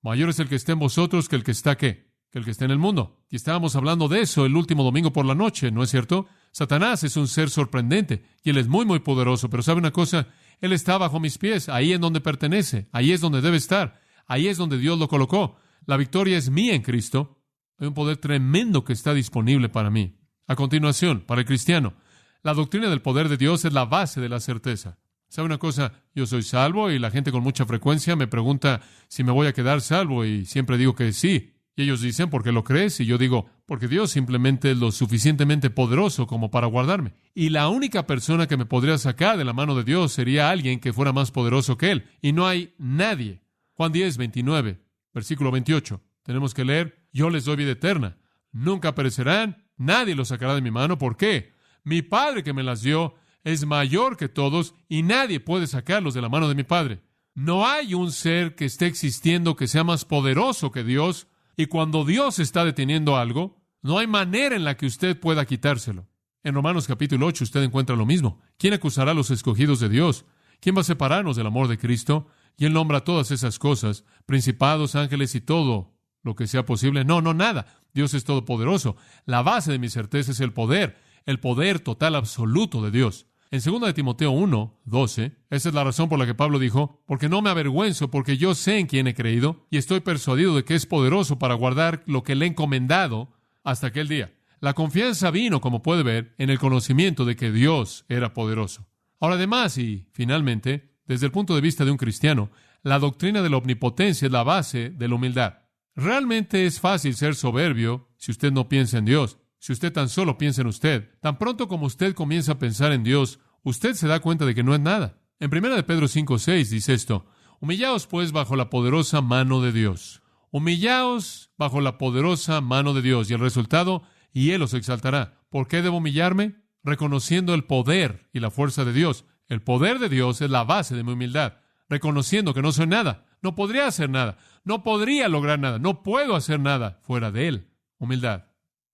Mayor es el que está en vosotros que el que está, ¿qué? Que el que está en el mundo. Y estábamos hablando de eso el último domingo por la noche, ¿no es cierto? Satanás es un ser sorprendente y él es muy, muy poderoso. Pero ¿sabe una cosa? Él está bajo mis pies, ahí en donde pertenece, ahí es donde debe estar, ahí es donde Dios lo colocó. La victoria es mía en Cristo. Hay un poder tremendo que está disponible para mí. A continuación, para el cristiano, la doctrina del poder de Dios es la base de la certeza. ¿Sabe una cosa? Yo soy salvo y la gente con mucha frecuencia me pregunta si me voy a quedar salvo y siempre digo que sí. Y ellos dicen, ¿por qué lo crees? Y yo digo, porque Dios simplemente es lo suficientemente poderoso como para guardarme. Y la única persona que me podría sacar de la mano de Dios sería alguien que fuera más poderoso que Él. Y no hay nadie. Juan 10, 29, versículo 28. Tenemos que leer, yo les doy vida eterna. Nunca perecerán, nadie los sacará de mi mano. ¿Por qué? Mi Padre que me las dio es mayor que todos y nadie puede sacarlos de la mano de mi Padre. No hay un ser que esté existiendo que sea más poderoso que Dios, y cuando Dios está deteniendo algo, no hay manera en la que usted pueda quitárselo. En Romanos capítulo 8 usted encuentra lo mismo. ¿Quién acusará a los escogidos de Dios? ¿Quién va a separarnos del amor de Cristo? Y Él nombra todas esas cosas, principados, ángeles y todo lo que sea posible. No, nada. Dios es todopoderoso. La base de mi certeza es el poder total absoluto de Dios. En 2 Timoteo 1, 12, esa es la razón por la que Pablo dijo, porque no me avergüenzo, porque yo sé en quién he creído y estoy persuadido de que es poderoso para guardar lo que le he encomendado hasta aquel día. La confianza vino, como puede ver, en el conocimiento de que Dios era poderoso. Ahora, además, y finalmente, desde el punto de vista de un cristiano, la doctrina de la omnipotencia es la base de la humildad. Realmente es fácil ser soberbio si usted no piensa en Dios. Si usted tan solo piensa en usted, tan pronto como usted comienza a pensar en Dios, usted se da cuenta de que no es nada. En 1 de Pedro 5:6 dice esto, humillaos pues bajo la poderosa mano de Dios. Humillaos bajo la poderosa mano de Dios y el resultado, y Él os exaltará. ¿Por qué debo humillarme? Reconociendo el poder y la fuerza de Dios. El poder de Dios es la base de mi humildad. Reconociendo que no soy nada, no podría hacer nada, no podría lograr nada, no puedo hacer nada fuera de Él. Humildad.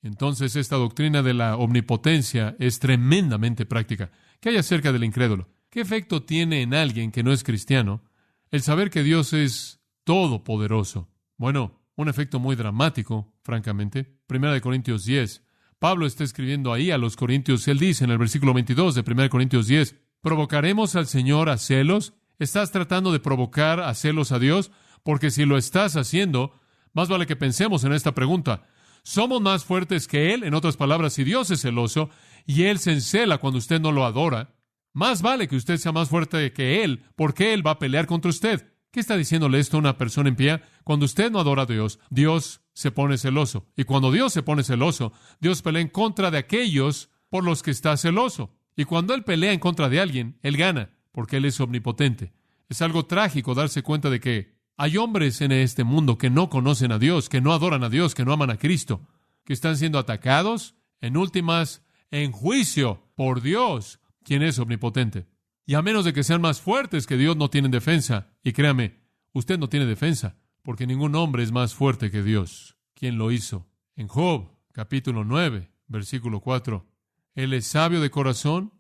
Entonces, esta doctrina de la omnipotencia es tremendamente práctica. ¿Qué hay acerca del incrédulo? ¿Qué efecto tiene en alguien que no es cristiano el saber que Dios es todopoderoso? Bueno, un efecto muy dramático, francamente. 1 Corintios 10. Pablo está escribiendo ahí a los Corintios. Él dice en el versículo 22 de 1 Corintios 10, ¿provocaremos al Señor a celos? ¿Estás tratando de provocar a celos a Dios? Porque si lo estás haciendo, más vale que pensemos en esta pregunta. ¿Somos más fuertes que Él? En otras palabras, si Dios es celoso y Él se encela cuando usted no lo adora, más vale que usted sea más fuerte que Él, porque Él va a pelear contra usted. ¿Qué está diciéndole esto a una persona en pie? Cuando usted no adora a Dios, Dios se pone celoso. Y cuando Dios se pone celoso, Dios pelea en contra de aquellos por los que está celoso. Y cuando Él pelea en contra de alguien, Él gana. porque Él es omnipotente. Es algo trágico darse cuenta de que hay hombres en este mundo que no conocen a Dios, que no adoran a Dios, que no aman a Cristo, que están siendo atacados, en últimas, en juicio por Dios, quien es omnipotente. Y a menos de que sean más fuertes que Dios, no tienen defensa. Y créame, usted no tiene defensa, porque ningún hombre es más fuerte que Dios, quien lo hizo. En Job, capítulo 9, versículo 4, Él es sabio de corazón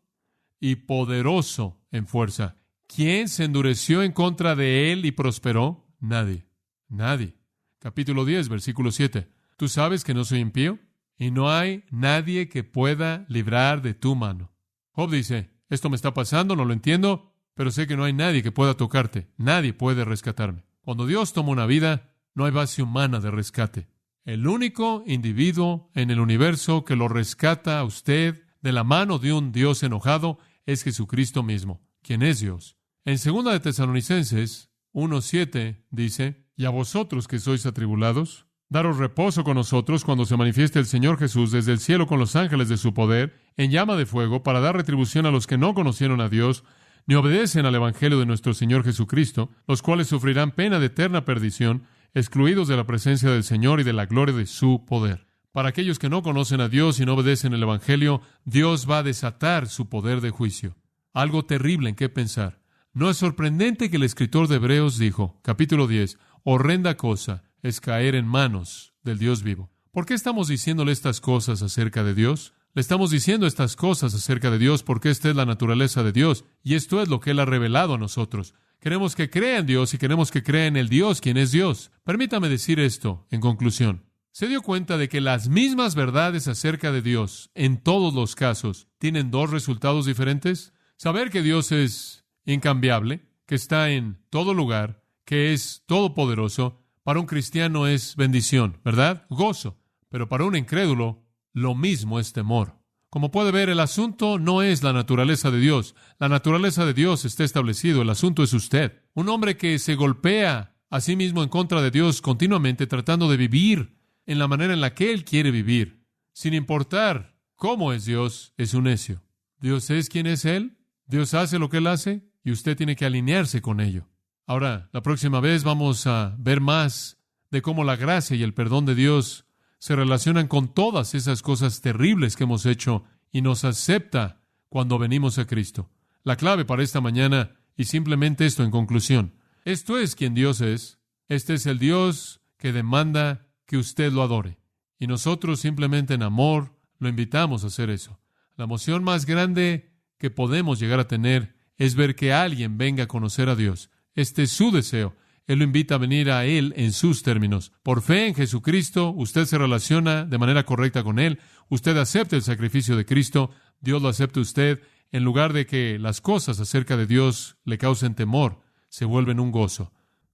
y poderoso en fuerza. ¿Quién se endureció en contra de Él y prosperó? Nadie. Nadie. Capítulo 10, versículo 7. ¿Tú sabes que no soy impío? Y no hay nadie que pueda librar de tu mano. Job dice, esto me está pasando, no lo entiendo, pero sé que no hay nadie que pueda tocarte. Nadie puede rescatarme. Cuando Dios toma una vida, no hay base humana de rescate. El único individuo en el universo que lo rescata a usted de la mano de un Dios enojado es Jesucristo mismo, quien es Dios. En 2 de Tesalonicenses 1:7 dice, y a vosotros que sois atribulados, daros reposo con nosotros cuando se manifieste el Señor Jesús desde el cielo con los ángeles de su poder, en llama de fuego, para dar retribución a los que no conocieron a Dios, ni obedecen al Evangelio de nuestro Señor Jesucristo, los cuales sufrirán pena de eterna perdición, excluidos de la presencia del Señor y de la gloria de su poder. Para aquellos que no conocen a Dios y no obedecen el Evangelio, Dios va a desatar su poder de juicio. Algo terrible en qué pensar. No es sorprendente que el escritor de Hebreos dijo, capítulo 10, horrenda cosa es caer en manos del Dios vivo. ¿Por qué estamos diciéndole estas cosas acerca de Dios? Le estamos diciendo estas cosas acerca de Dios porque esta es la naturaleza de Dios y esto es lo que Él ha revelado a nosotros. Queremos que crea en Dios y queremos que crea en el Dios, quien es Dios. Permítame decir esto en conclusión. ¿Se dio cuenta de que las mismas verdades acerca de Dios, en todos los casos, tienen dos resultados diferentes? Saber que Dios es incambiable, que está en todo lugar, que es todopoderoso, para un cristiano es bendición, ¿verdad? Gozo. Pero para un incrédulo, lo mismo es temor. Como puede ver, el asunto no es la naturaleza de Dios. La naturaleza de Dios está establecido. El asunto es usted. Un hombre que se golpea a sí mismo en contra de Dios continuamente tratando de vivir en la manera en la que Él quiere vivir, sin importar cómo es Dios, es un necio. Dios es quien es Él. Dios hace lo que Él hace y usted tiene que alinearse con ello. Ahora, la próxima vez vamos a ver más de cómo la gracia y el perdón de Dios se relacionan con todas esas cosas terribles que hemos hecho y nos acepta cuando venimos a Cristo. La clave para esta mañana, y simplemente esto en conclusión, esto es quien Dios es. Este es el Dios que demanda que usted lo adore. Y nosotros simplemente en amor lo invitamos a hacer eso. La emoción más grande que podemos llegar a tener es ver que alguien venga a conocer a Dios. Este es su deseo. Él lo invita a venir a Él en sus términos. Por fe en Jesucristo, usted se relaciona de manera correcta con Él. Usted acepta el sacrificio de Cristo. Dios lo acepta usted. En lugar de que las cosas acerca de Dios le causen temor, se vuelven un gozo.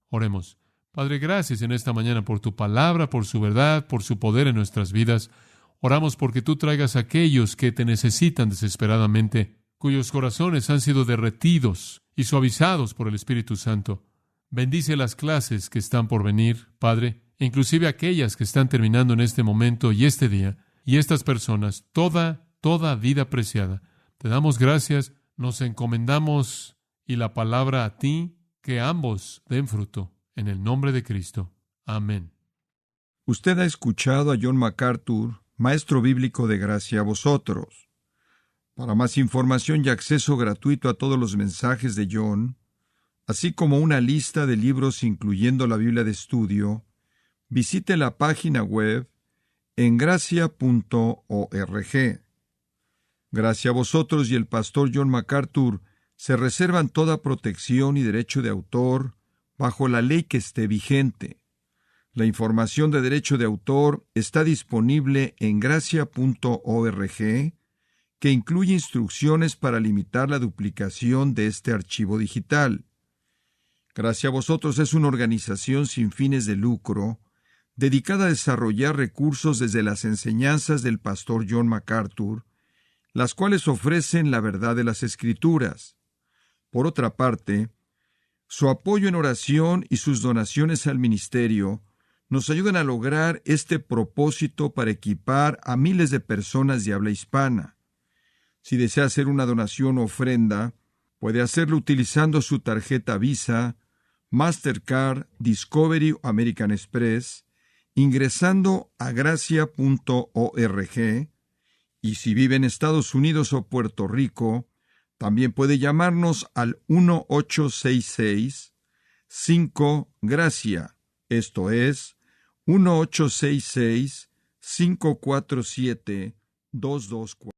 Oremos. Padre, gracias en esta mañana por tu palabra, por su verdad, por su poder en nuestras vidas. Oramos porque tú traigas a aquellos que te necesitan desesperadamente, cuyos corazones han sido derretidos y suavizados por el Espíritu Santo. Bendice las clases que están por venir, Padre, e inclusive aquellas que están terminando en este momento y este día, y estas personas, toda vida preciada. Te damos gracias, nos encomendamos y la palabra a ti, que ambos den fruto. En el nombre de Cristo. Amén. Usted ha escuchado a John MacArthur, maestro bíblico de gracia a vosotros. Para más información y acceso gratuito a todos los mensajes de John, así como una lista de libros incluyendo la Biblia de estudio, visite la página web en gracia.org. Gracia a vosotros y el pastor John MacArthur se reservan toda protección y derecho de autor bajo la ley que esté vigente. La información de derecho de autor está disponible en gracia.org, que incluye instrucciones para limitar la duplicación de este archivo digital. Gracia a vosotros es una organización sin fines de lucro, dedicada a desarrollar recursos desde las enseñanzas del pastor John MacArthur, las cuales ofrecen la verdad de las Escrituras. Por otra parte, su apoyo en oración y sus donaciones al ministerio nos ayudan a lograr este propósito para equipar a miles de personas de habla hispana. Si desea hacer una donación o ofrenda, Puede hacerlo utilizando su tarjeta Visa, Mastercard, Discovery o American Express, ingresando a gracia.org, y si vive en Estados Unidos o Puerto Rico, también puede llamarnos al 1-866-5-GRACIA, esto es 1-866-547-2247.